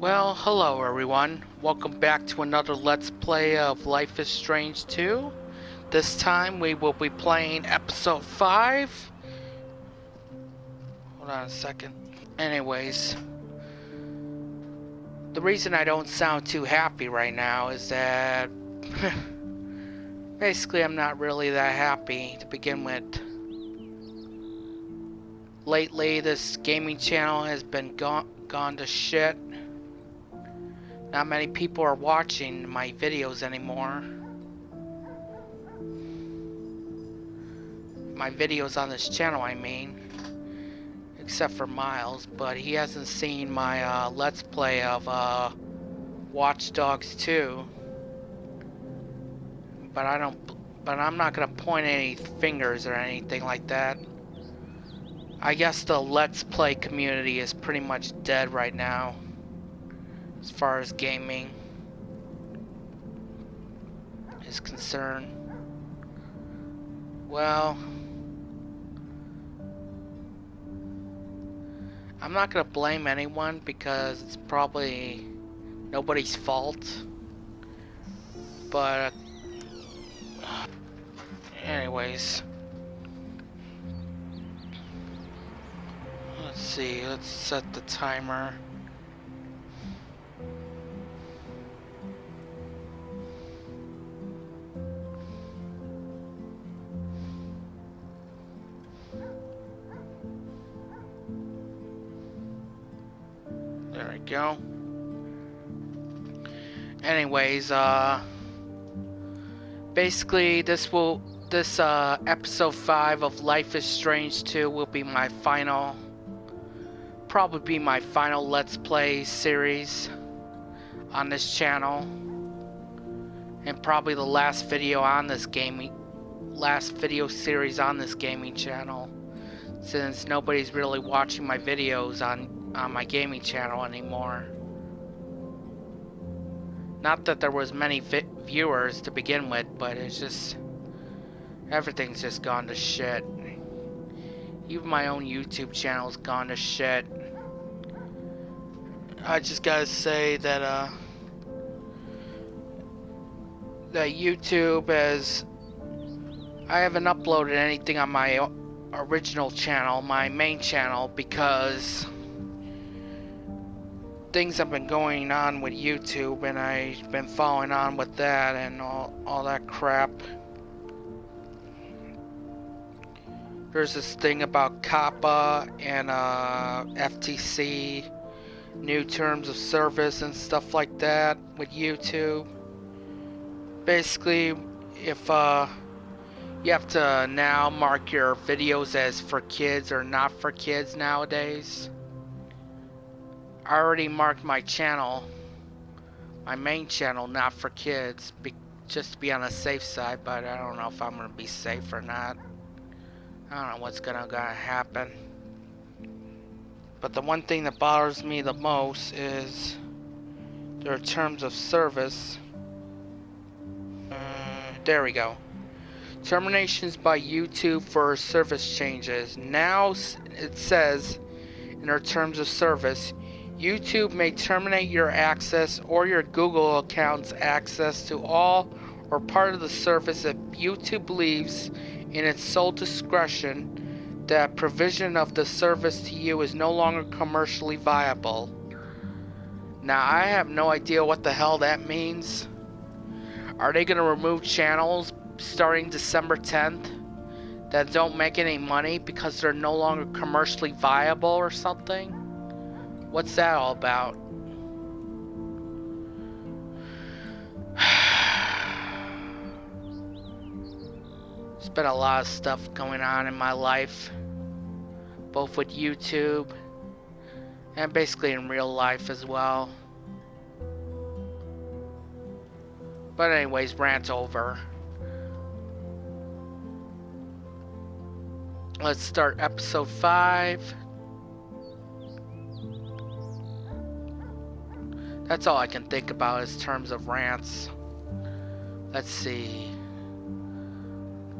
Well, hello everyone. Welcome back to another Let's Play of Life is Strange 2. This time we will be playing episode 5. Hold on a second. Anyways, the reason I don't sound too happy right now is that basically I'm not really that happy to begin with. Lately this gaming channel has been gone to shit. Not many people are watching my videos anymore. My videos on this channel, I mean. Except for Miles, but he hasn't seen my Let's Play of Watch Dogs 2. But I'm not gonna point any fingers or anything like that. I guess the Let's Play community is pretty much dead right now. As far as gaming is concerned. Well, I'm not gonna blame anyone because it's probably nobody's fault. But anyways, let's see, let's set the timer. There we go. Anyways, basically this episode 5 of Life is Strange 2 will be my final, probably be my final Let's Play series on this channel. And probably the last video on this video series on this gaming channel. Since nobody's really watching my videos on my gaming channel anymore. Not that there was many viewers to begin with, but it's just everything's just gone to shit. Even my own YouTube channel's gone to shit. I just gotta say that that YouTube I haven't uploaded anything on my original channel, my main channel, because things have been going on with YouTube and I've been following on with that and all that crap. There's this thing about COPPA and FTC, new terms of service and stuff like that with YouTube. Basically, if you have to now mark your videos as for kids or not for kids nowadays. I already marked my channel, my main channel, not for kids, just to be on the safe side, but I don't know if I'm going to be safe or not. I don't know what's going to happen. But the one thing that bothers me the most is their terms of service. There we go. Terminations by YouTube for service changes. Now it says in their terms of service, YouTube may terminate your access or your Google account's access to all or part of the service if YouTube believes in its sole discretion that provision of the service to you is no longer commercially viable. Now, I have no idea what the hell that means. Are they going to remove channels starting December 10th that don't make any money because they're no longer commercially viable or something? What's that all about? There's been a lot of stuff going on in my life, both with YouTube and basically in real life as well. But anyways, rant over. Let's start episode 5. That's all I can think about in terms of rants. Let's see.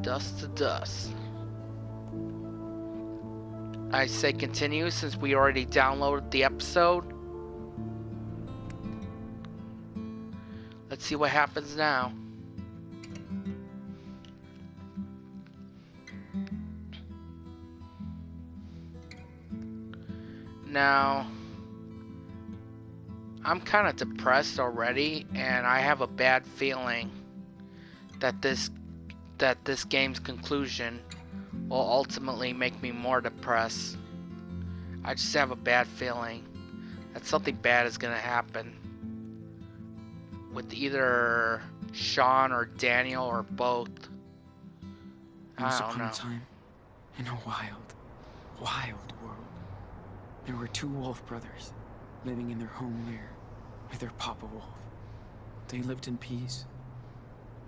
Dust to dust. I say continue since we already downloaded the episode. Let's see what happens now. Now, I'm kind of depressed already, and I have a bad feeling that this game's conclusion will ultimately make me more depressed. I just have a bad feeling that something bad is gonna happen with either Sean or Daniel or both. Once I don't upon know. a time, in a wild, wild world, there were two wolf brothers living in their home lair with their papa wolf. They lived in peace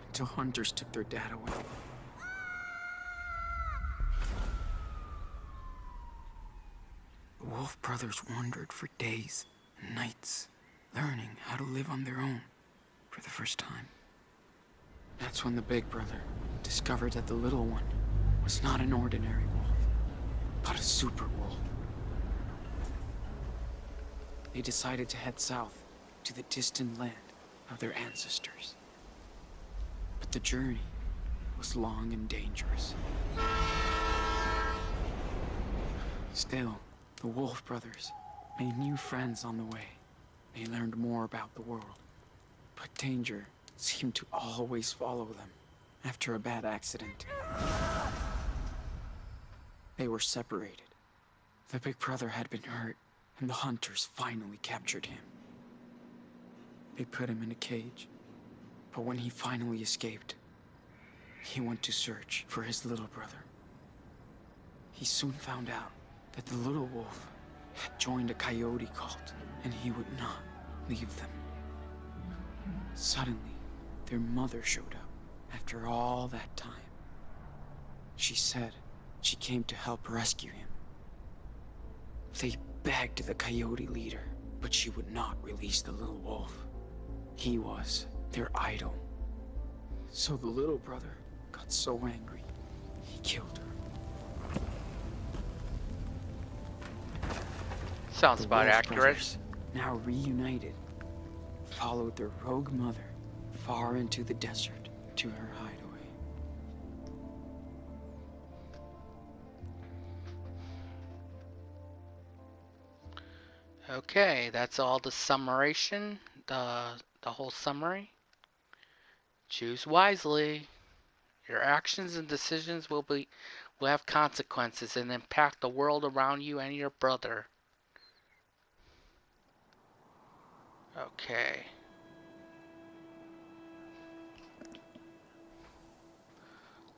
until hunters took their dad away. The wolf brothers wandered for days and nights, learning how to live on their own for the first time. That's when the big brother discovered that the little one was not an ordinary wolf, but a super wolf. They decided to head south to the distant land of their ancestors. But the journey was long and dangerous. Still, the Wolf brothers made new friends on the way. They learned more about the world, but danger seemed to always follow them after a bad accident. They were separated. The big brother had been hurt, and the hunters finally captured him. They put him in a cage, but when he finally escaped, he went to search for his little brother. He soon found out that the little wolf had joined a coyote cult, and he would not leave them. Suddenly, their mother showed up after all that time. She said she came to help rescue him. They begged the coyote leader, but she would not release the little wolf. He was their idol. So the little brother got so angry, he killed her. Sounds The about Wolf accurate. brothers, now reunited, followed their rogue mother far into the desert to her hideaway. Okay, that's all the summarization, the whole summary. Choose wisely. Your actions and decisions will have consequences and impact the world around you and your brother. Okay.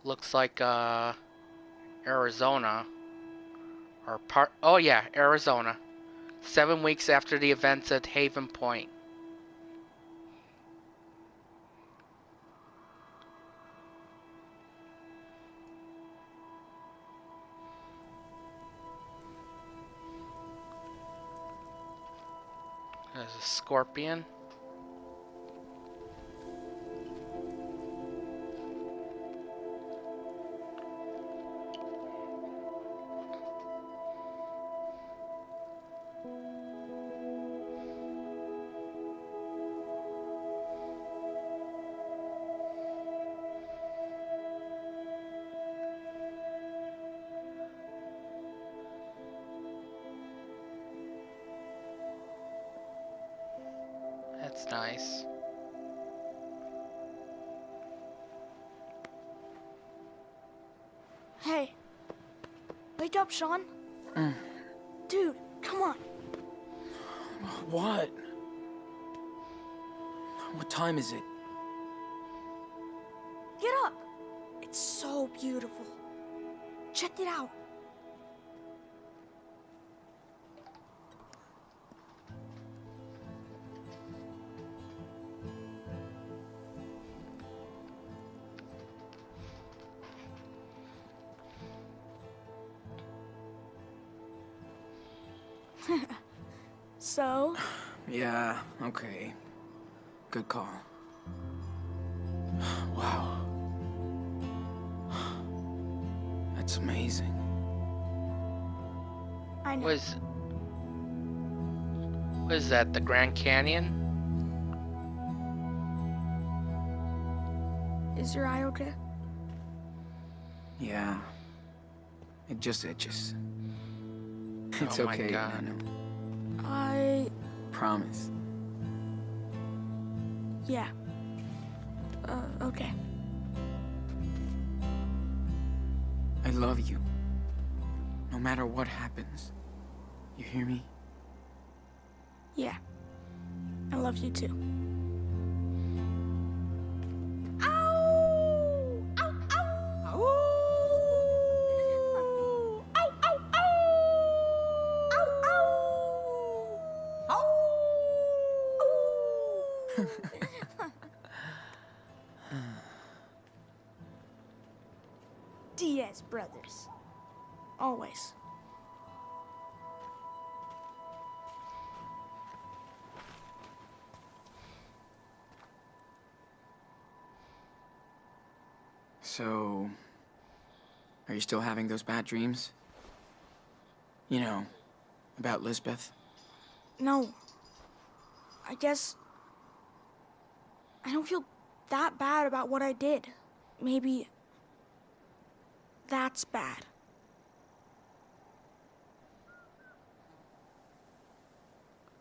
Looks like Arizona or oh yeah, Arizona. 7 weeks after the events at Haven Point. There's a scorpion. That's nice. Hey. Wake up, Sean. Dude, come on. What? What time is it? Get up. It's so beautiful. Check it out. So? Yeah, okay. Good call. Wow. That's amazing. I know. What is that, the Grand Canyon? Is your eye okay? Yeah. It just itches. It's Oh my okay, God. Nano. Promise. Yeah. Okay. I love you. No matter what happens. You hear me? Yeah. I love you too. Diaz brothers. Always. So... Are you still having those bad dreams? You know, about Lisbeth? No. I guess I don't feel that bad about what I did. Maybe that's bad.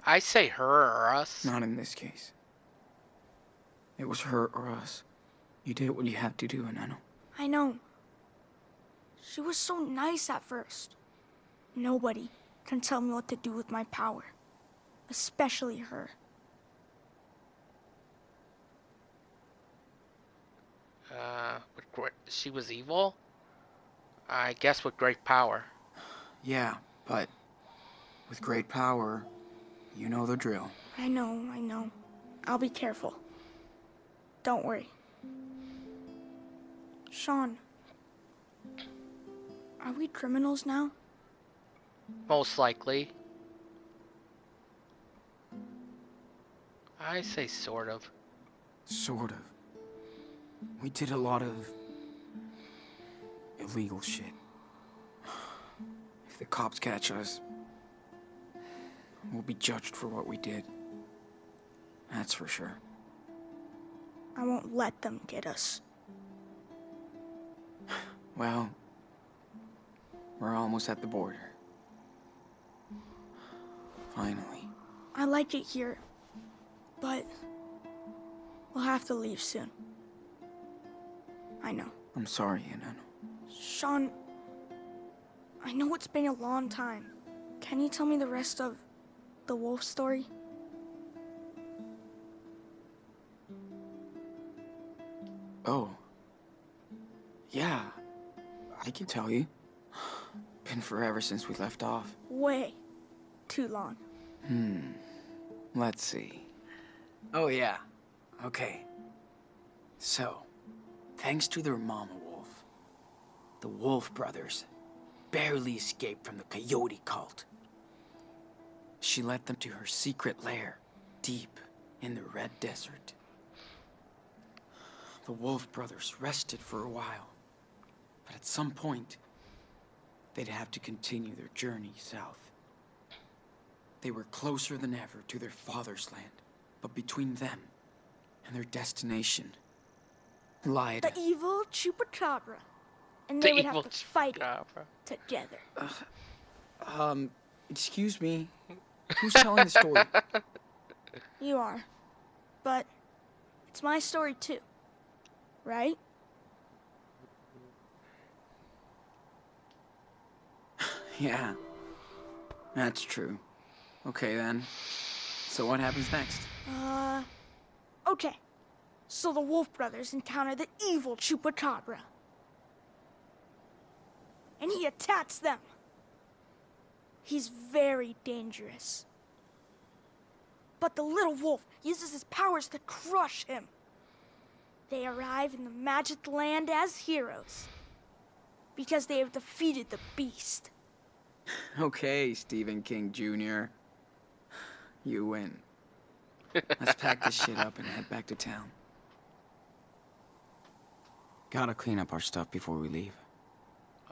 I say her or us. Not in this case. It was her or us. You did what you had to do, Nano. I know. She was so nice at first. Nobody can tell me what to do with my power. Especially her. She was evil? I guess with great power. Yeah, but with great power, you know the drill. I know. I'll be careful. Don't worry. Sean, are we criminals now? Most likely. I say sort of. Sort of. We did a lot of illegal shit. If the cops catch us, we'll be judged for what we did. That's for sure. I won't let them get us. Well, we're almost at the border. Finally. I like it here, but we'll have to leave soon. I know. I'm sorry, Nano. Sean, I know it's been a long time. Can you tell me the rest of the wolf story? Oh. Yeah. I can tell you. Been forever since we left off. Way too long. Let's see. Oh, yeah. Okay. So, thanks to their mama wolf, the Wolf brothers barely escaped from the coyote cult. She led them to her secret lair, deep in the Red Desert. The Wolf brothers rested for a while, but at some point, they'd have to continue their journey south. They were closer than ever to their father's land, but between them and their destination lied The evil chupacabra. And The they would evil have to fight it chupacabra. together. Excuse me. Who's telling the story? You are. But it's my story too. Right? Yeah, that's true. Okay then. So what happens next? Okay. So the Wolf brothers encounter the evil chupacabra. And he attacks them. He's very dangerous. But the little wolf uses his powers to crush him. They arrive in the magic land as heroes. Because they have defeated the beast. Okay, Stephen King Jr. You win. Let's pack this shit up and head back to town. Gotta clean up our stuff before we leave.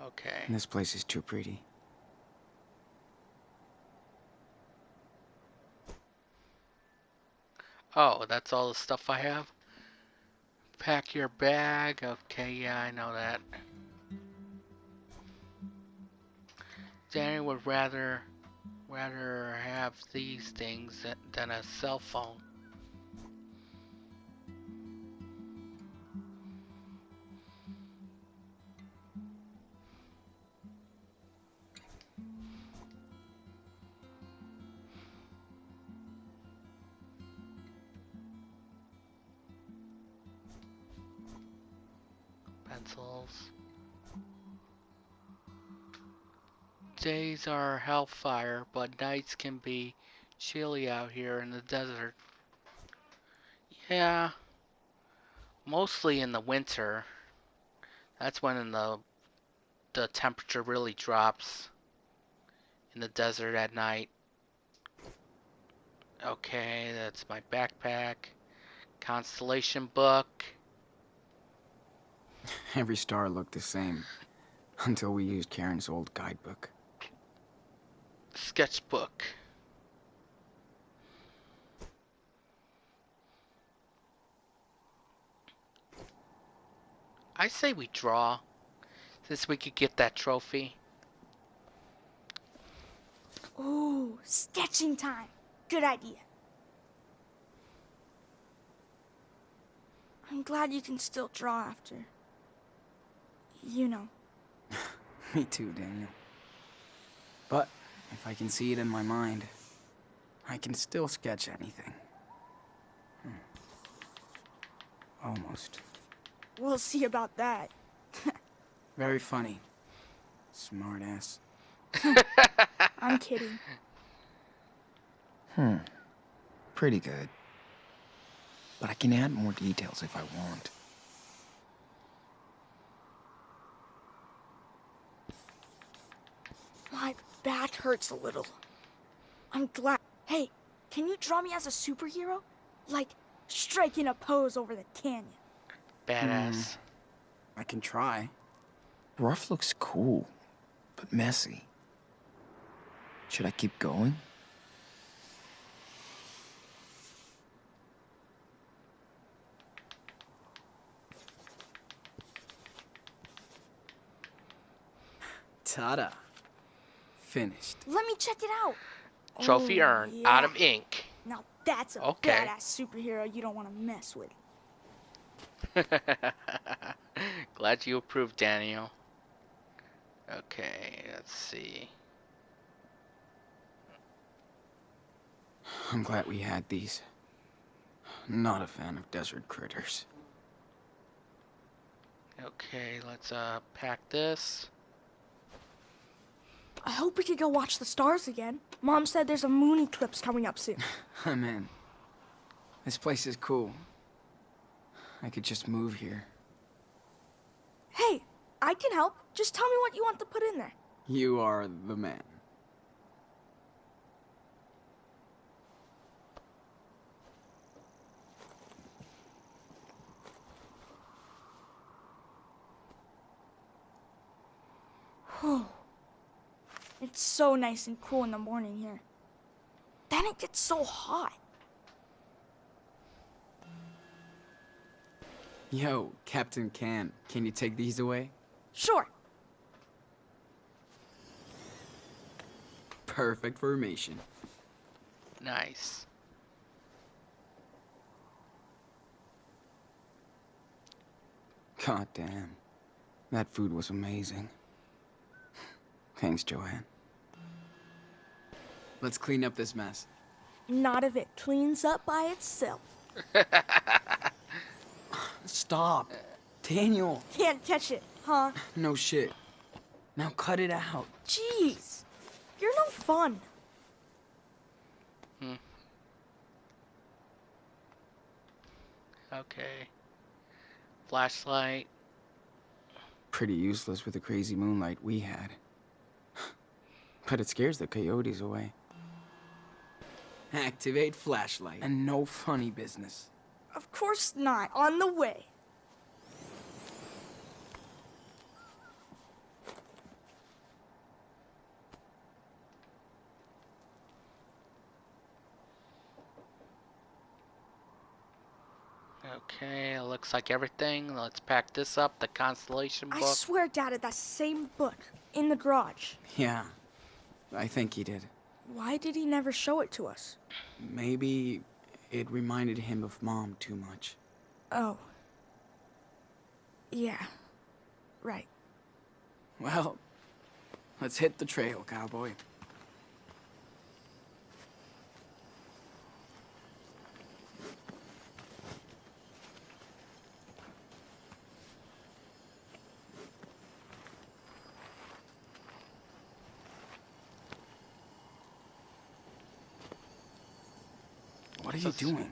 Okay. This place is too pretty. Oh, that's all the stuff I have? Pack your bag. Okay, yeah, I know that. Danny would rather have these things than a cell phone. Pencils. Days are hellfire, but nights can be chilly out here in the desert. Yeah, mostly in the winter. That's when the temperature really drops in the desert at night. Okay, that's my backpack. Constellation book. Every star looked the same until we used Karen's old guidebook. Sketchbook. I say we draw, since we could get that trophy. Ooh, sketching time. Good idea. I'm glad you can still draw after. You know. Me too, Daniel. But if I can see it in my mind, I can still sketch anything. Almost. We'll see about that. Very funny. Smart ass. I'm kidding. Pretty good. But I can add more details if I want. My back hurts a little. I'm glad. Hey, can you draw me as a superhero? Like, striking a pose over the canyon. Badass. I can try. Rough looks cool, but messy. Should I keep going? Ta-da. Finished. Let me check it out. Trophy Oh, earned. yeah. Out of ink. Now that's a Okay. badass superhero you don't want to mess with. Glad you approved, Daniel. Okay, let's see. I'm glad we had these. Not a fan of desert critters. Okay, let's pack this. I hope we could go watch the stars again. Mom said there's a moon eclipse coming up soon. I'm in. This place is cool. I could just move here. Hey, I can help. Just tell me what you want to put in there. You are the man. Whew. It's so nice and cool in the morning here. Then it gets so hot. Yo, Captain Can you take these away? Sure. Perfect formation. Nice. God damn. That food was amazing. Thanks, Joanne. Let's clean up this mess. Not if it cleans up by itself. Stop. Daniel. Can't catch it, huh? No shit. Now cut it out. Jeez. You're no fun. Okay. Flashlight. Pretty useless with the crazy moonlight we had. But it scares the coyotes away. Activate flashlight. And no funny business. Of course not. On the way. Okay, it looks like everything. Let's pack this up. The constellation book. I swear Dad had that same book in the garage. Yeah, I think he did. Why did he never show it to us? Maybe it reminded him of Mom too much. Oh. Yeah. Right. Well, let's hit the trail, cowboy. What are you doing?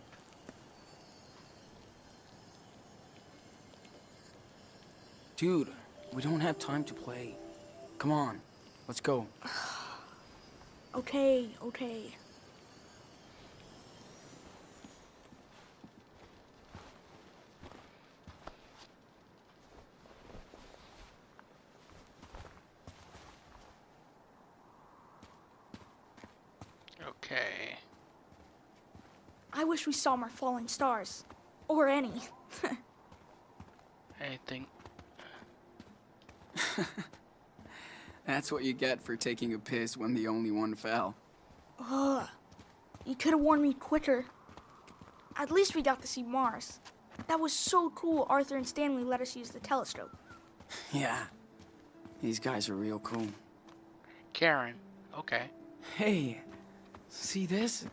Dude, we don't have time to play. Come on, let's go. Okay. Okay. I wish we saw more falling stars. Or any. Anything? That's what you get for taking a piss when the only one fell. Ugh. You could have warned me quicker. At least we got to see Mars. That was so cool Arthur and Stanley let us use the telescope. Yeah, these guys are real cool. Karen. Okay. Hey, see this?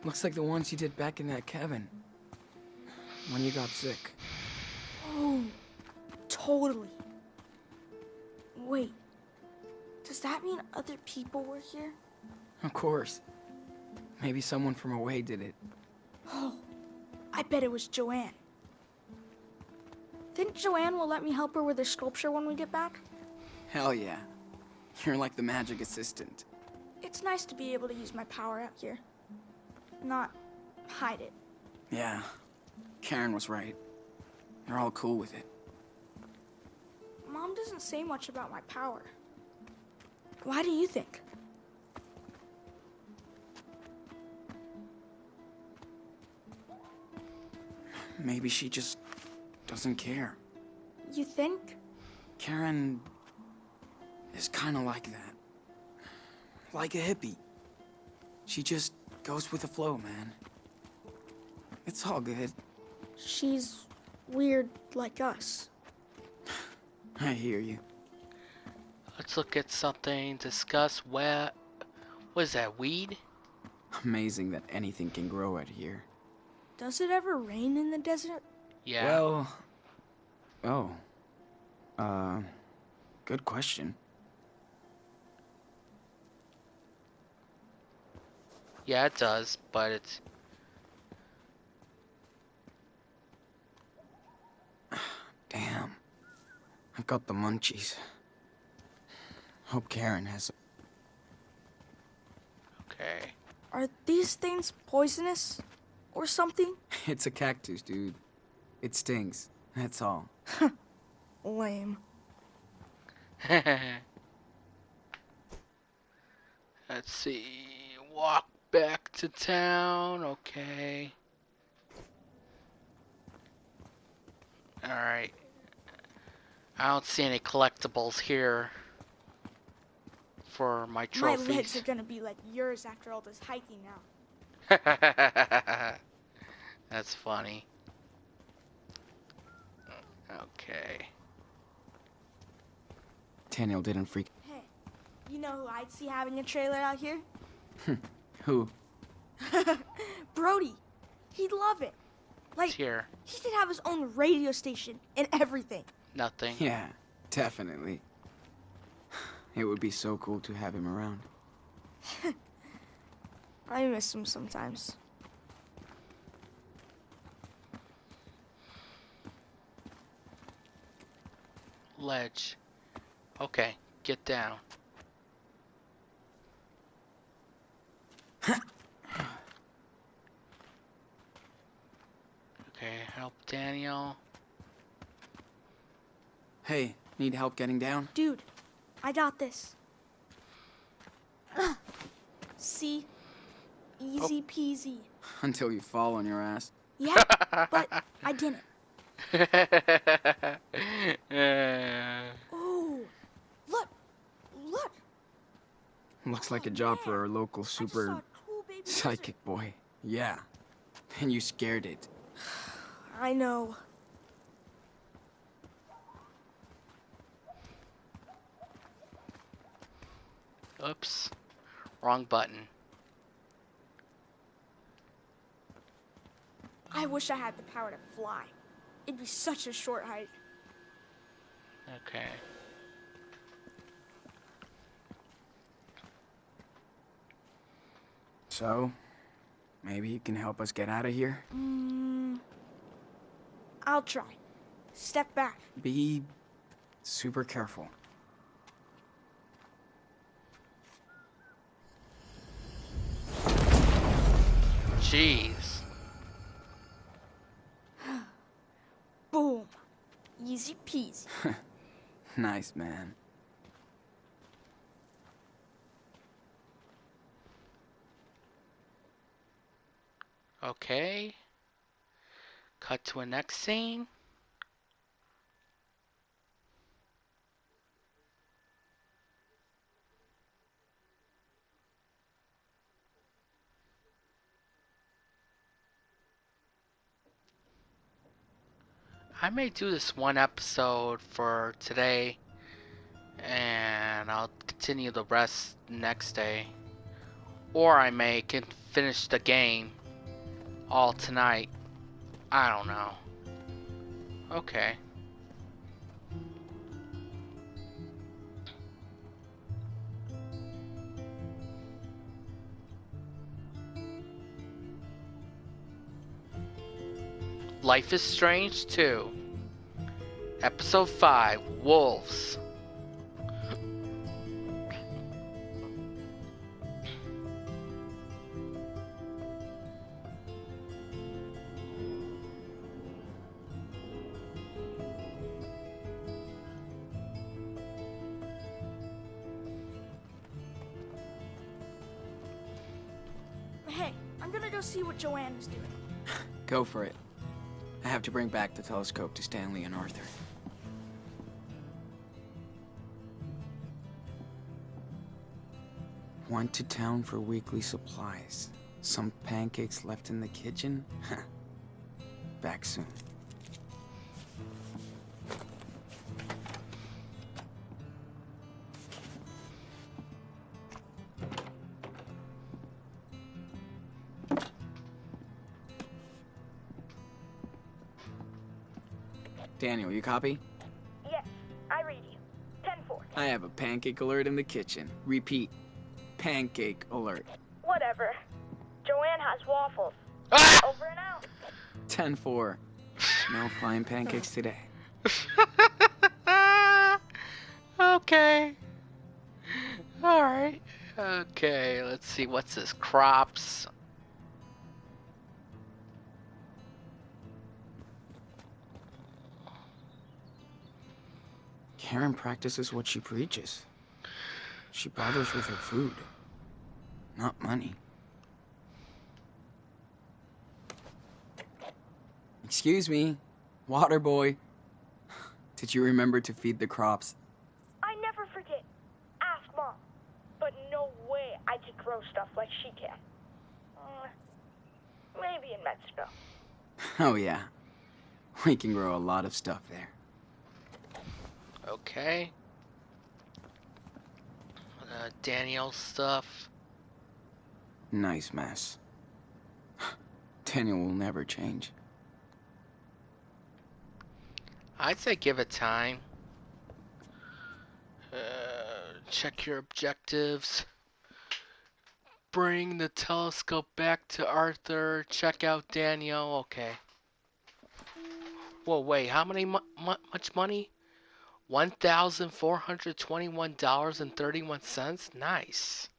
Looks like the ones you did back in that cabin. When you got sick. Oh, totally. Wait, does that mean other people were here? Of course. Maybe someone from away did it. Oh, I bet it was Joanne. Think Joanne will let me help her with her sculpture when we get back? Hell yeah. You're like the magic assistant. It's nice to be able to use my power out here. Not hide it. Yeah, Karen was right. They're all cool with it. Mom doesn't say much about my power. Why do you think? Maybe she just doesn't care. You think? Karen is kind of like that. Like a hippie. She just goes with the flow, man. It's all good. She's weird like us. I hear you. Let's look at something. Discuss what is that? Weed? Amazing that anything can grow out here. Does it ever rain in the desert? Yeah. Well, good question. Yeah, it does, but it's... Damn. I've got the munchies. Hope Karen has. Okay. Are these things poisonous? Or something? It's a cactus, dude. It stings. That's all. Lame. Let's see. Walk back to town. Okay. Alright. I don't see any collectibles here for my trophies. My legs are gonna be like yours after all this hiking now. That's funny. Okay. Daniel didn't freak. Hey, you know who I'd see having a trailer out here? Who? Brody. He'd love it. Like, It's here. he could have his own radio station and everything. Nothing. Yeah, definitely. It would be so cool to have him around. I miss him sometimes. Ledge. Okay, get down. Okay, help Daniel. Hey, need help getting down? Dude, I got this. See? Easy peasy. Until you fall on your ass. Yeah, but I didn't. Oh, look, look. Looks like Oh, a job man. for our local I just saw super a cool baby lizard. psychic boy. Yeah. And you scared it. I know. Oops. Wrong button. I wish I had the power to fly. It'd be such a short hike. Okay. So, maybe you can help us get out of here? I'll try. Step back. Be super careful. Jeez. Boom. Easy peasy. Nice, man. Okay. Cut to a next scene. I may do this one episode for today, and I'll continue the rest next day. Or I may can finish the game all tonight. I don't know. Okay. Life is Strange 2. Episode 5, Wolves. Hey, I'm gonna go see what Joanne is doing. Go for it. I have to bring back the telescope to Stanley and Arthur. Went to town for weekly supplies. Some pancakes left in the kitchen? Back soon. Daniel, you copy? Yes, I read you. 10-4. I have a pancake alert in the kitchen. Repeat. Pancake alert. Whatever. Joanne has waffles. Ah! Over and out. 10-4. No flying pancakes today. Okay. Alright. Okay, let's see. What's this? Crops. Karen practices what she preaches. She bothers with her food, not money. Excuse me, water boy. Did you remember to feed the crops? I never forget. Ask Mom. But no way I can grow stuff like she can. Maybe in Mexico. Oh yeah, we can grow a lot of stuff there. Okay. Daniel stuff. Nice mess. Daniel will never change. I'd say give it time. Check your objectives. Bring the telescope back to Arthur. Check out Daniel. Okay. Whoa, wait. How many much money? $1,421.31. Nice.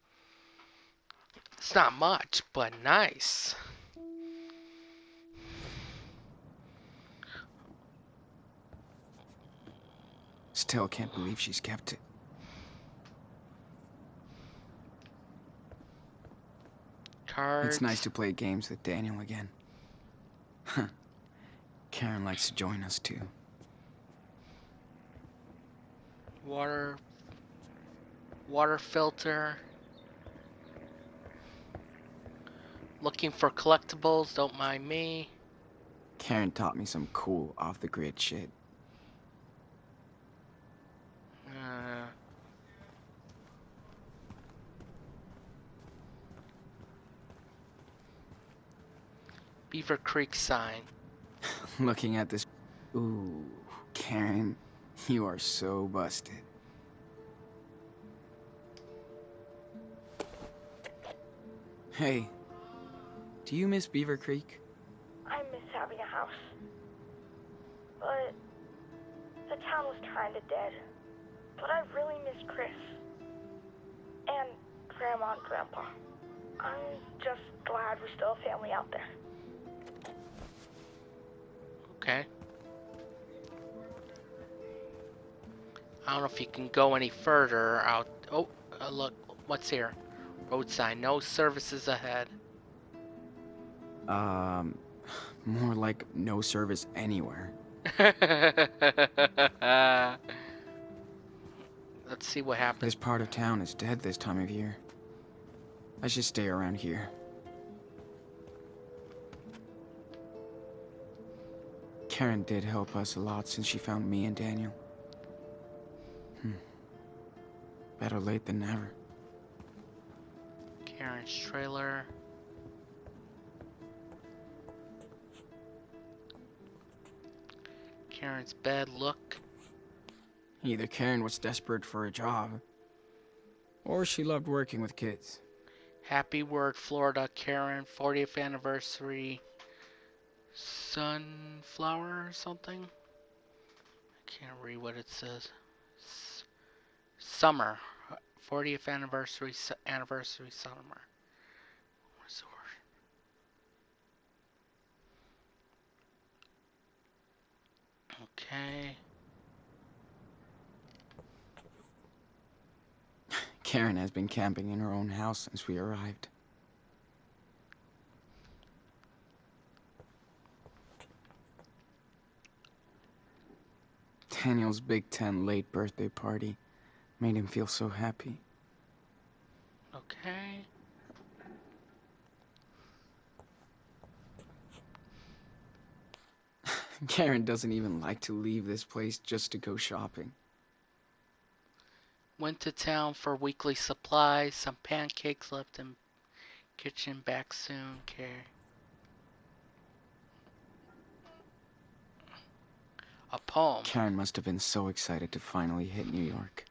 It's not much, but nice. Still can't believe she's kept it. Cards. It's nice to play games with Daniel again. Karen likes to join us too. Water filter. Looking for collectibles, don't mind me. Karen taught me some cool off-the-grid shit. Beaver Creek sign. Looking at this... Ooh, Karen, you are so busted. Hey, do you miss Beaver Creek? I miss having a house. But the town was kinda dead. But I really miss Chris. And Grandma and Grandpa. I'm just glad we're still a family out there. Okay. I don't know if you can go any further out. Oh, look, what's here? Road sign, no services ahead. More like no service anywhere. Let's see what happens. This part of town is dead this time of year. I should stay around here. Karen did help us a lot since she found me and Daniel. Better late than never. Karen's trailer. Karen's bed, look. Either Karen was desperate for a job, or she loved working with kids. Happy Word, Florida, Karen, 40th anniversary. Sunflower or something? I can't read what it says. Summer. 40th anniversary summer. What's the word? Okay. Karen has been camping in her own house since we arrived. Daniel's Big 10 late birthday party made him feel so happy. Okay. Karen doesn't even like to leave this place just to go shopping. Went to town for weekly supplies. Some pancakes left in kitchen, back soon. Okay. A poem. Karen must have been so excited to finally hit New York.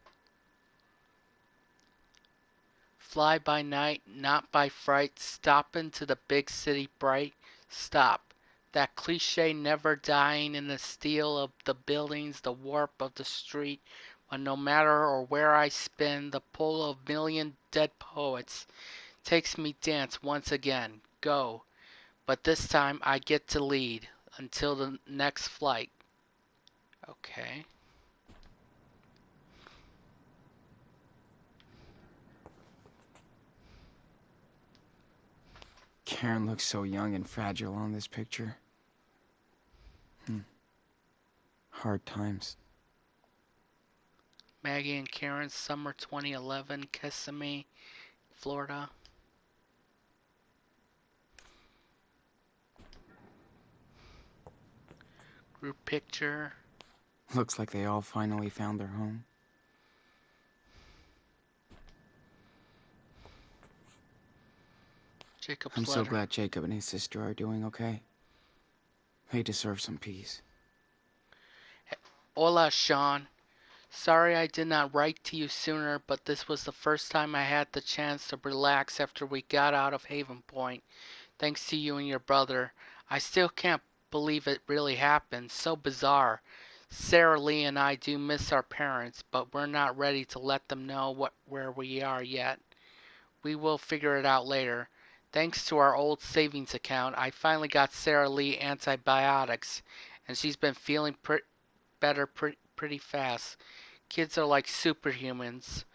Fly by night, not by fright. Stop into the big city bright. Stop. That cliche never dying in the steel of the buildings, the warp of the street. When no matter or where I spin, the pull of million dead poets takes me dance once again. Go. But this time I get to lead until the next flight. Okay. Karen looks so young and fragile on this picture. Hard times. Maggie and Karen, summer 2011, Kissimmee, Florida. Group picture. Looks like they all finally found their home. Jacob's I'm letter. so glad Jacob and his sister are doing okay. They deserve some peace. Hola, Sean. Sorry I did not write to you sooner, but this was the first time I had the chance to relax after we got out of Haven Point. Thanks to you and your brother. I still can't believe it really happened. So bizarre. Sarah Lee and I do miss our parents, but we're not ready to let them know where we are yet. We will figure it out later. Thanks to our old savings account, I finally got Sarah Lee antibiotics, and she's been feeling better pretty fast. Kids are like superhumans.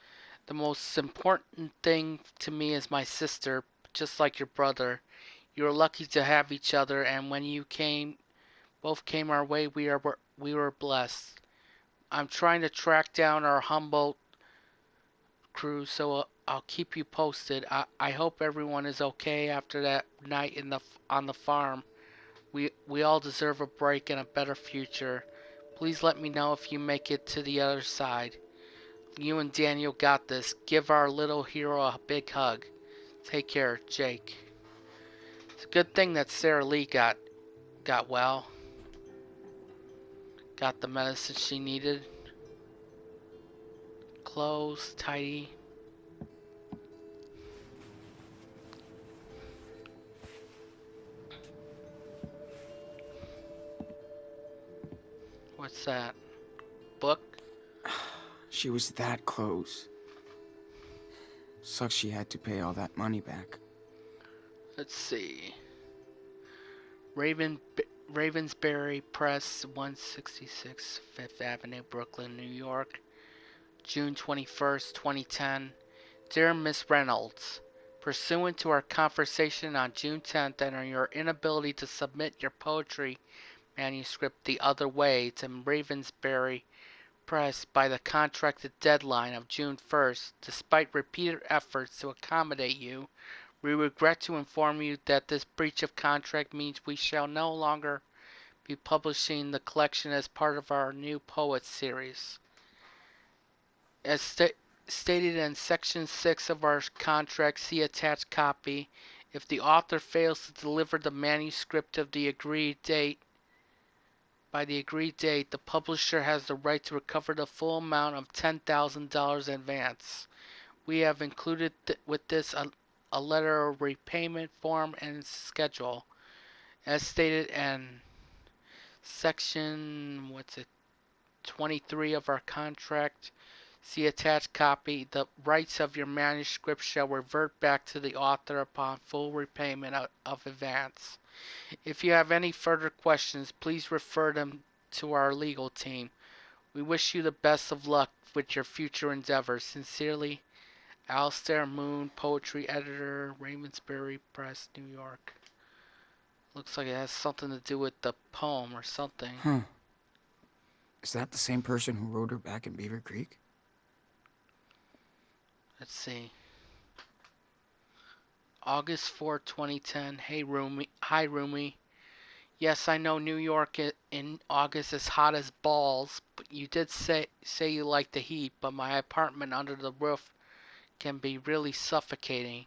The most important thing to me is my sister, just like your brother. You were lucky to have each other, and when you both came our way, we were blessed. I'm trying to track down our Humboldt crew, so I'll keep you posted. I hope everyone is okay after that night on the farm. We all deserve a break and a better future. Please let me know if you make it to the other side. You and Daniel got this. Give our little hero a big hug. Take care, Jake. It's a good thing that Sarah Lee got well. Got the medicine she needed. Clothes, tidy. What's that? Book? She was that close. Sucks she had to pay all that money back. Let's see. Ravensbury Press, 166 Fifth Avenue, Brooklyn, New York. June 21st, 2010. Dear Miss Reynolds, pursuant to our conversation on June 10th and on your inability to submit your poetry manuscript the other way to Ravensbury Press by the contracted deadline of June 1st, despite repeated efforts to accommodate you, we regret to inform you that this breach of contract means we shall no longer be publishing the collection as part of our new poets series. As stated in Section 6 of our contract, see attached copy. If the author fails to deliver the manuscript of the agreed date, by the agreed date, the publisher has the right to recover the full amount of $10,000 in advance. We have included with this a letter of repayment form and schedule. As stated in Section 23 of our contract, see attached copy. The rights of your manuscript shall revert back to the author upon full repayment of advance. If you have any further questions, please refer them to our legal team. We wish you the best of luck with your future endeavors. Sincerely, Alistair Moon, Poetry Editor, Ravensbury Press, New York. Looks like it has something to do with the poem or something. Huh. Is that the same person who rode her back in Beaver Creek? Let's see. August 4, 2010. Hey, Rumi. Hi, Rumi. Yes, I know New York in August is hot as balls, but you did say you like the heat, but my apartment under the roof can be really suffocating.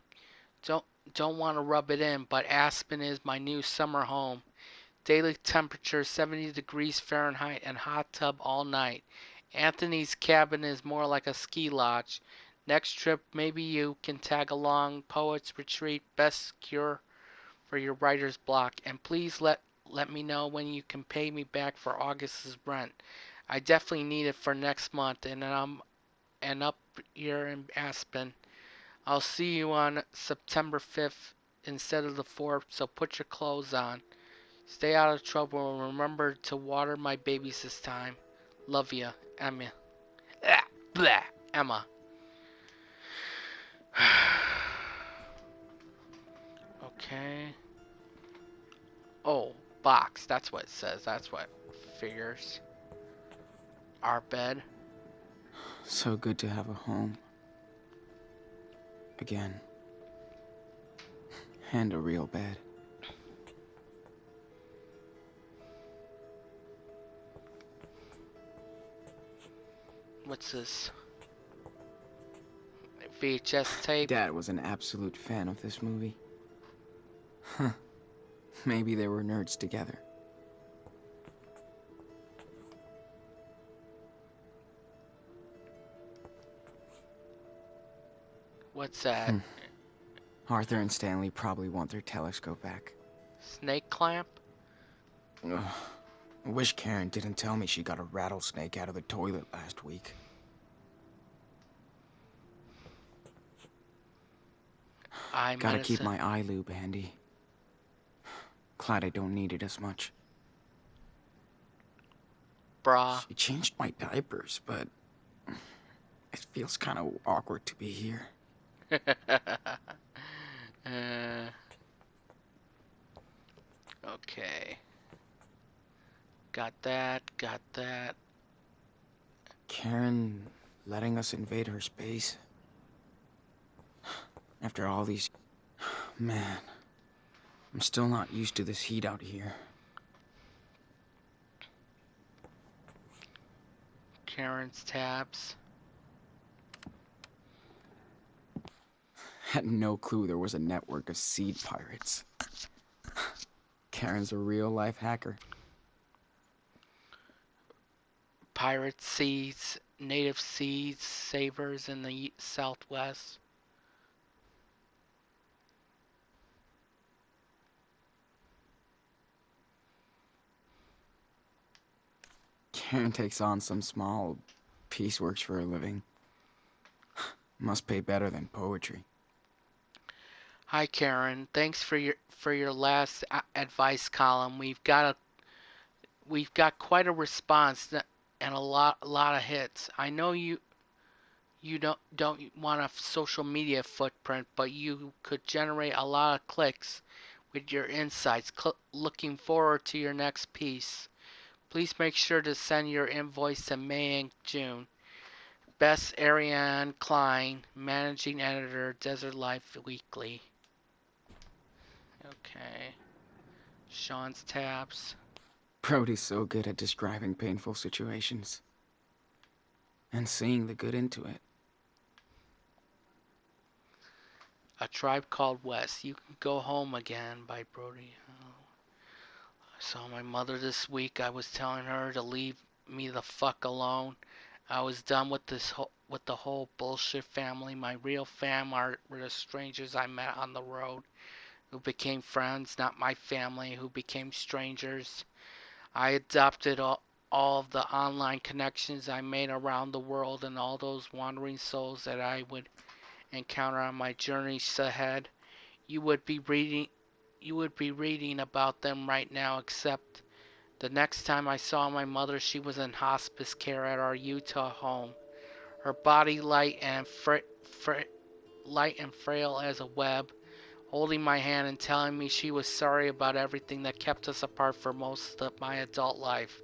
Don't want to rub it in, but Aspen is my new summer home. Daily temperature 70 degrees Fahrenheit and hot tub all night. Anthony's cabin is more like a ski lodge. Next trip, maybe you can tag along. Poets Retreat, best cure for your writer's block. And please let me know when you can pay me back for August's rent. I definitely need it for next month, and I'm up here in Aspen. I'll see you on September 5th instead of the 4th, so put your clothes on. Stay out of trouble and remember to water my babies this time. Love ya, Emma. Blah, Emma. Okay. Oh, box. That's what it says. That's what figures. Our bed. So good to have a home. Again. And a real bed. What's this? VHS tape. Dad was an absolute fan of this movie. Huh. Maybe they were nerds together. What's that? Arthur and Stanley probably want their telescope back. Snake clamp? Ugh. I wish Karen didn't tell me she got a rattlesnake out of the toilet last week. Gotta keep my eye lube handy. Glad I don't need it as much. Bra. She changed my diapers, but it feels kind of awkward to be here. Okay. Got that, got that. Karen letting us invade her space? After all these... Man, I'm still not used to this heat out here. Karen's tabs. Had no clue there was a network of seed pirates. Karen's a real-life hacker. Pirate seeds, native seeds, savers in the southwest. Karen takes on some small pieceworks for a living. Must pay better than poetry. Hi Karen, thanks for your last advice column. We've got quite a response and a lot of hits. I know you don't want a social media footprint, but you could generate a lot of clicks with your insights. Looking forward to your next piece. Please make sure to send your invoice to May and June. Best Ariane Klein, Managing Editor, Desert Life Weekly. Okay. Sean's tabs. Brody's so good at describing painful situations. And seeing the good into it. A Tribe Called West. You Can Go Home Again by Brody. Oh. I saw my mother this week. I was telling her to leave me the fuck alone. I was done with with the whole bullshit family. My real fam were the strangers I met on the road, who became friends, not my family, who became strangers. I adopted all of the online connections I made around the world and all those wandering souls that I would encounter on my journeys ahead. You would be reading about them right now, except the next time I saw my mother, she was in hospice care at our Utah home. Her body light and frail as a web, holding my hand and telling me she was sorry about everything that kept us apart for most of my adult life.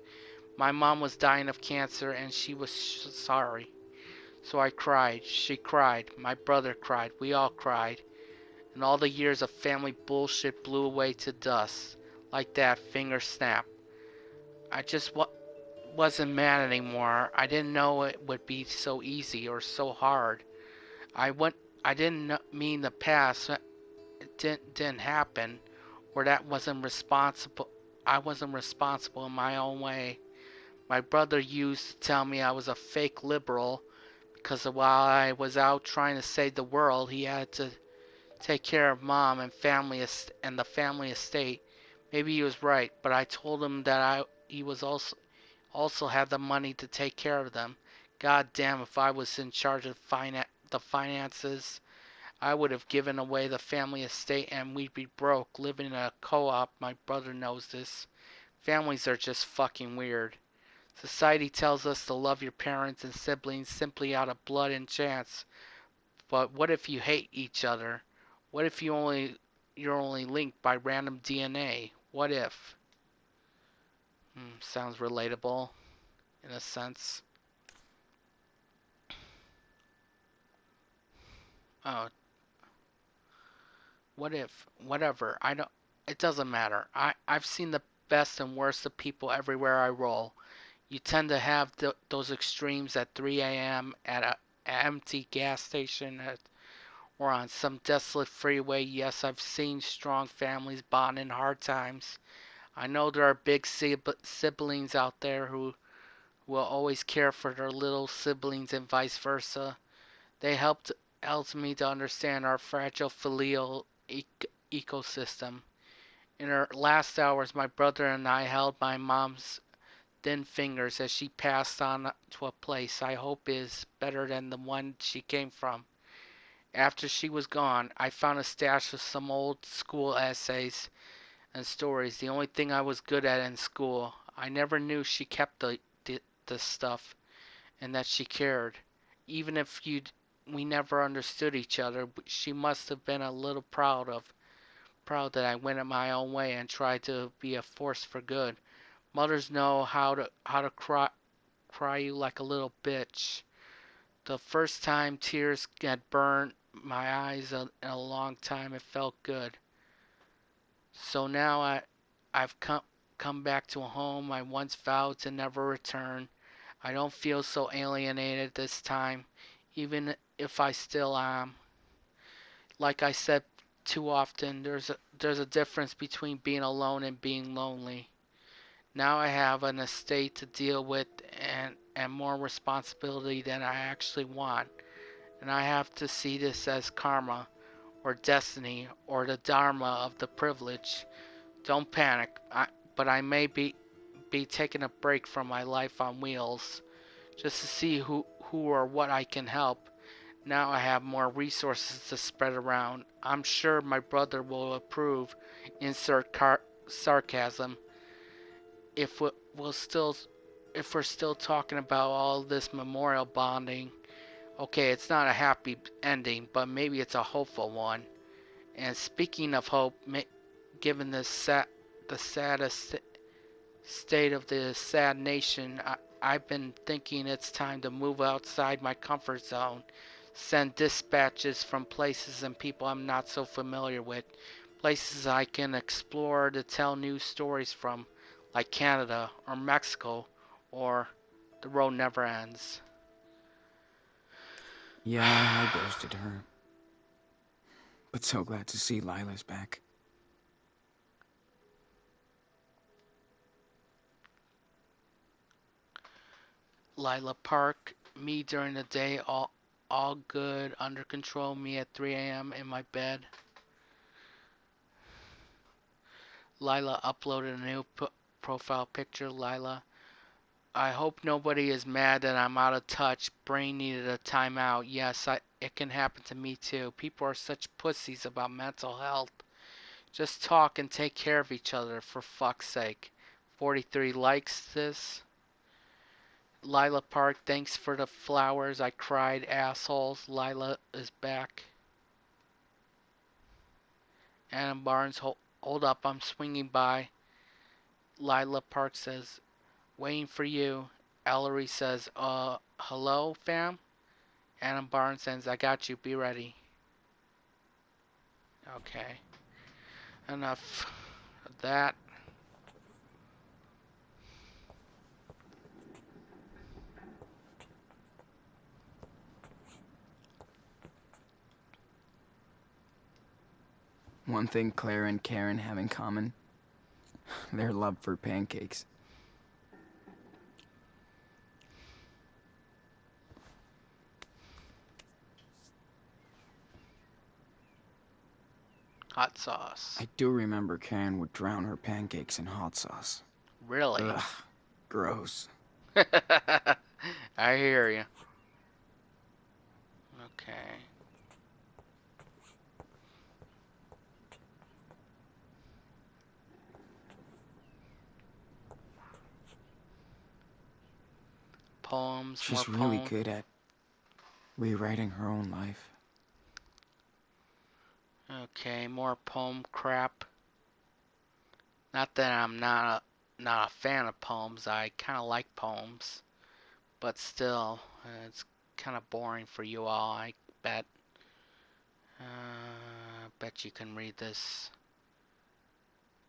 My mom was dying of cancer and she was sorry. So I cried. She cried. My brother cried. We all cried. And all the years of family bullshit blew away to dust. Like that, finger snap. I just wasn't mad anymore. I didn't know it would be so easy or so hard. I didn't mean the past. It didn't happen. Or that wasn't responsible. I wasn't responsible in my own way. My brother used to tell me I was a fake liberal because while I was out trying to save the world, he had to take care of mom and and the family estate. Maybe he was right, but I told him that he was also had the money to take care of them. God damn, if I was in charge of the finances, I would have given away the family estate and we'd be broke, living in a co-op. My brother knows this. Families are just fucking weird. Society tells us to love your parents and siblings simply out of blood and chance. But what if you hate each other? What if you're only linked by random DNA? What if? Sounds relatable in a sense. Oh, what if? Whatever. I don't. It doesn't matter. I've seen the best and worst of people everywhere I roll. You tend to have those extremes at 3 a.m. at an empty gas station or on some desolate freeway. Yes, I've seen strong families bond in hard times. I know there are big siblings out there who will always care for their little siblings and vice versa. They helped me to understand our fragile filial ecosystem. In her last hours, my brother and I held my mom's thin fingers as she passed on to a place I hope is better than the one she came from. After she was gone, I found a stash of some old school essays and stories, the only thing I was good at in school. I never knew she kept the stuff and that she cared. Even if we never understood each other, she must have been a little proud of proud that I went it my own way and tried to be a force for good. Mothers know how to cry you like a little bitch. The first time tears had burned my eyes in a long time, it felt good. So now I've come back to a home I once vowed to never return. I don't feel so alienated this time, even if I still am. Like I said too often, there's a difference between being alone and being lonely. Now I have an estate to deal with and more responsibility than I actually want. And I have to see this as karma or destiny or the dharma of the privilege. Don't panic, but I may be taking a break from my life on wheels just to see who or what I can help. Now I have more resources to spread around. I'm sure my brother will approve. Insert sarcasm. If we'll still, if we're still talking about all this memorial bonding, okay, it's not a happy ending, but maybe it's a hopeful one. And speaking of hope, given the saddest state of the sad nation, I've been thinking it's time to move outside my comfort zone, send dispatches from places and people I'm not so familiar with, places I can explore to tell new stories from, like Canada or Mexico or The Road Never Ends. Yeah, I ghosted her. But so glad to see Lila's back. Lila Park, me during the day, all good, under control, me at 3 a.m. in my bed. Lila uploaded a new profile picture. Lila, I hope nobody is mad that I'm out of touch. Brain needed a timeout. Yes, it can happen to me too. People are such pussies about mental health. Just talk and take care of each other, for fuck's sake. 43 likes this. Lila Park, thanks for the flowers. I cried, assholes. Lila is back. Adam Barnes, hold up, I'm swinging by. Lila Park says, waiting for you. Ellery says, hello, fam? Adam Barnes says, I got you, be ready. Okay. Enough of that. One thing Claire and Karen have in common, their love for pancakes. Hot sauce. I do remember Karen would drown her pancakes in hot sauce. Really? Ugh, gross. I hear you. Okay. Poems, She's more really poems. good at rewriting her own life. Okay, more poem crap. Not that I'm not a fan of poems. I kind of like poems, but still, it's kind of boring for you all. I bet. Bet you can read this.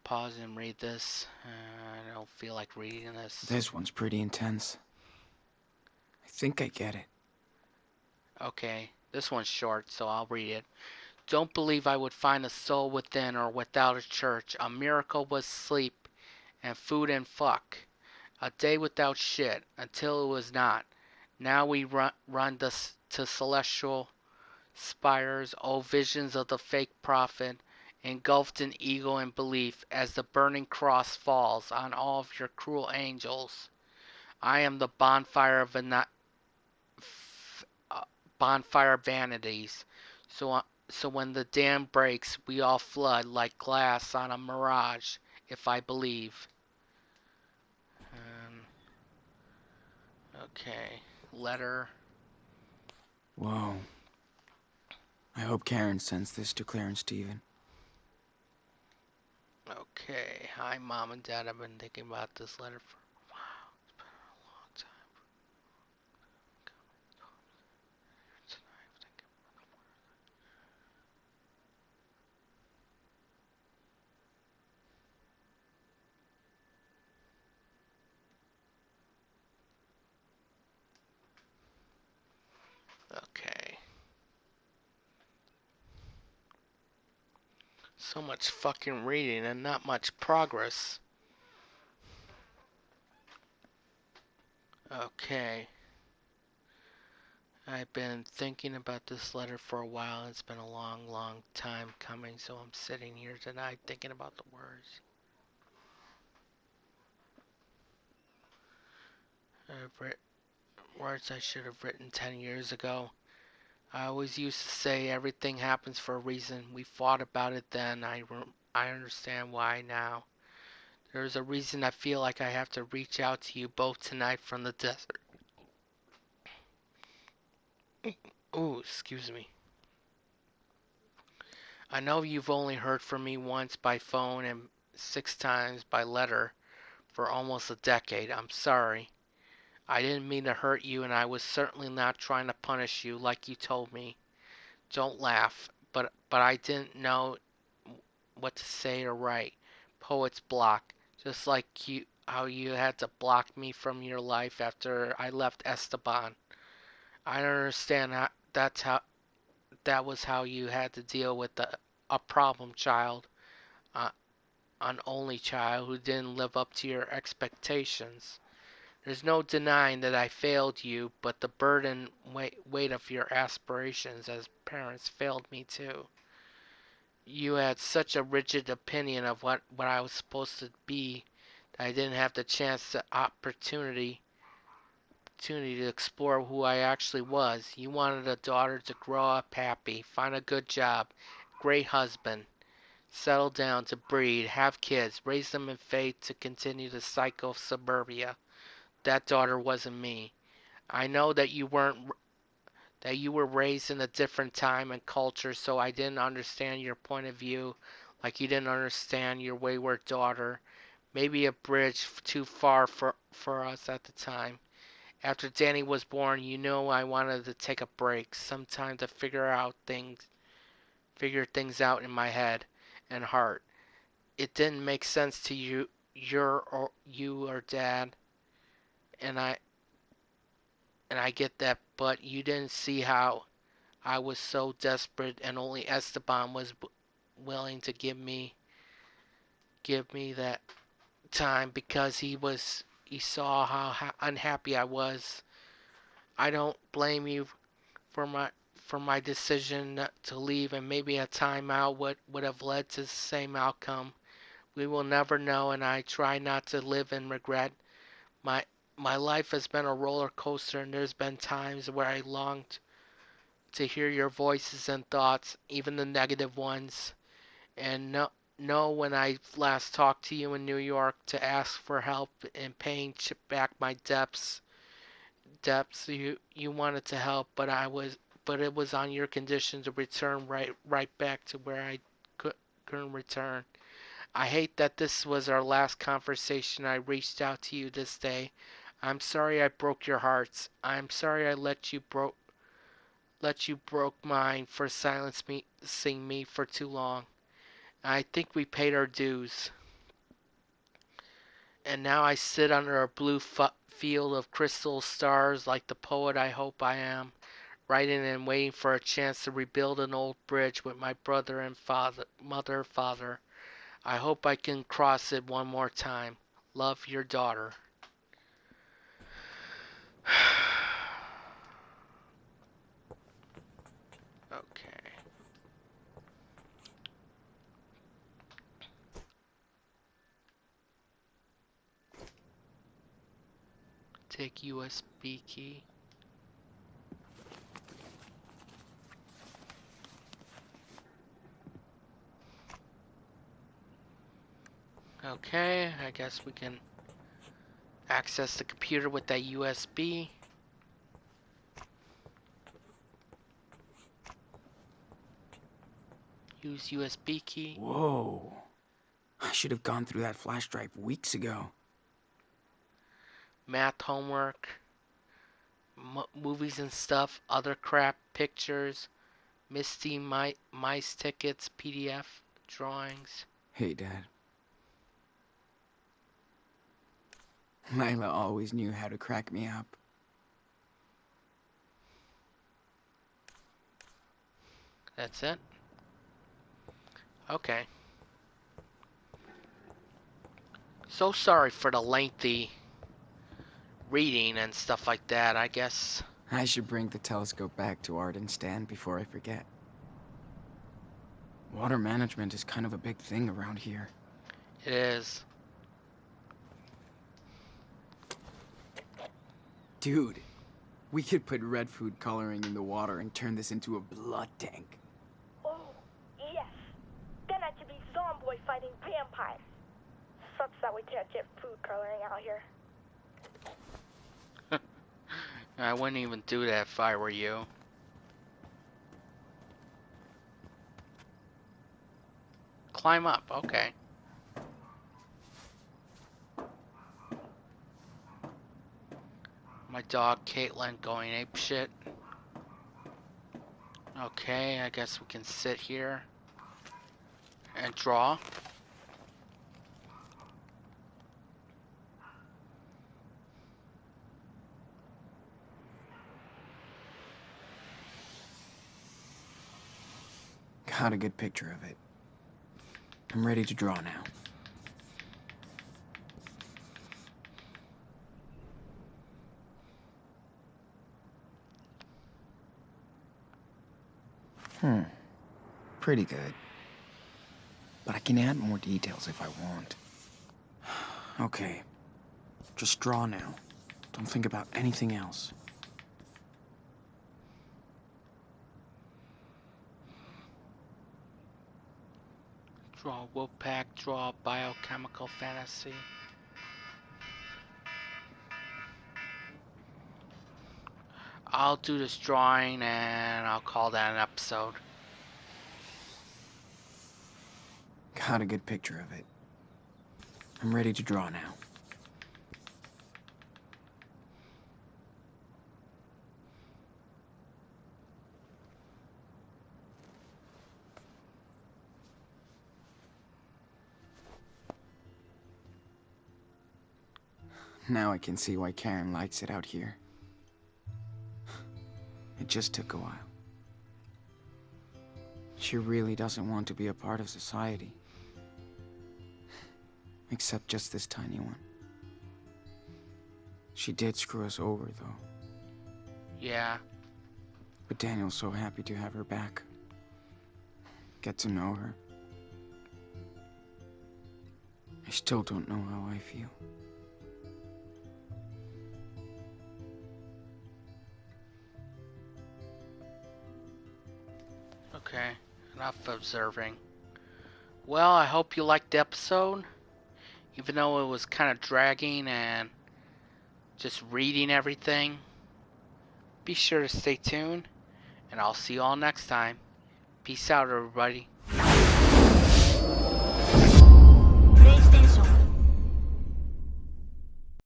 Pause and read this. I don't feel like reading this. This one's pretty intense. I think I get it. Okay, this one's short, so I'll read it. Don't believe I would find a soul within or without a church. A miracle was sleep and food and fuck. A day without shit until it was not. Now we run to celestial spires, oh visions of the fake prophet, engulfed in ego and belief as the burning cross falls on all of your cruel angels. I am the bonfire of bonfire vanities. So when the dam breaks, we all flood like glass on a mirage, if I believe. Okay, letter. Whoa. I hope Karen sends this to Claire and Steven. Okay. Hi, Mom and Dad. I've been thinking about this letter for a while. It's been a long time. Okay. So much fucking reading and not much progress. Okay. I've been thinking about this letter for a while. It's been a long, long time coming, so I'm sitting here tonight thinking about the words. Words I should have written 10 years ago. I always used to say everything happens for a reason. We fought about it then. I understand why now. There's a reason I feel like I have to reach out to you both tonight from the desert. Ooh, excuse me. I know you've only heard from me once by phone and 6 times by letter for almost a decade. I'm sorry. I didn't mean to hurt you, and I was certainly not trying to punish you like you told me. Don't laugh, but I didn't know what to say or write. Poet's block, just like how you had to block me from your life after I left Esteban. I don't understand that was how you had to deal with a problem child, uh, an only child who didn't live up to your expectations. There's no denying that I failed you, but the burden weight of your aspirations as parents failed me too. You had such a rigid opinion of what I was supposed to be that I didn't have the chance to opportunity to explore who I actually was. You wanted a daughter to grow up happy, find a good job, great husband, settle down to breed, have kids, raise them in faith to continue the cycle of suburbia. That daughter wasn't me. I know that you were raised in a different time and culture, so I didn't understand your point of view like you didn't understand your wayward daughter. Maybe a bridge too far for us at the time. After Danny was born, you know I wanted to take a break, some time to figure things out in my head and heart. It didn't make sense to you or Dad, and I get that, but you didn't see how I was so desperate, and only Esteban was willing to give me that time because he saw how unhappy I was. I don't blame you for my decision to leave, and maybe a timeout would have led to the same outcome. We will never know, and I try not to live in regret. My my life has been a roller coaster, and there's been times where I longed to hear your voices and thoughts, even the negative ones, and know when I last talked to you in New York to ask for help in paying back my debts. You wanted to help, but it was on your condition to return right back to where I couldn't return. I hate that this was our last conversation. I reached out to you this day. I'm sorry I broke your hearts. I'm sorry I let you broke mine for silencing me for too long. I think we paid our dues. And now I sit under a blue field of crystal stars like the poet I hope I am, writing and waiting for a chance to rebuild an old bridge with my brother and father. I hope I can cross it one more time. Love, your daughter. Okay. Take USB key. Okay, I guess we can access the computer with that USB. Use USB key. Whoa. should have gone through that flash drive weeks ago. Math homework, movies and stuff, other crap, pictures, Misty mice tickets, PDF, drawings. Hey, Dad. Lila always knew how to crack me up. That's it? Okay. So sorry for the lengthy reading and stuff like that, I guess. I should bring the telescope back to Art and Stan before I forget. Water management is kind of a big thing around here. It is. Dude, we could put red food coloring in the water and turn this into a blood tank. Oh, yes. Then I could be Zomboy fighting vampires. Sucks that we can't get food coloring out here. I wouldn't even do that if I were you. Climb up, okay. My dog Caitlin going apeshit. Okay, I guess we can sit here and draw. Got a good picture of it. I'm ready to draw now. Pretty good. But I can add more details if I want. Okay. Just draw now. Don't think about anything else. Draw Wolfpack, draw biochemical fantasy. I'll do this drawing and I'll call that an episode. Got a good picture of it. I'm ready to draw now. Now I can see why Karen likes it out here. It just took a while. She really doesn't want to be a part of society. Except just this tiny one. She did screw us over, though. Yeah. But Daniel's so happy to have her back. Get to know her. I still don't know how I feel. Okay, enough observing. Well, I hope you liked the episode. Even though it was kind of dragging and just reading everything. Be sure to stay tuned, and I'll see you all next time. Peace out, everybody.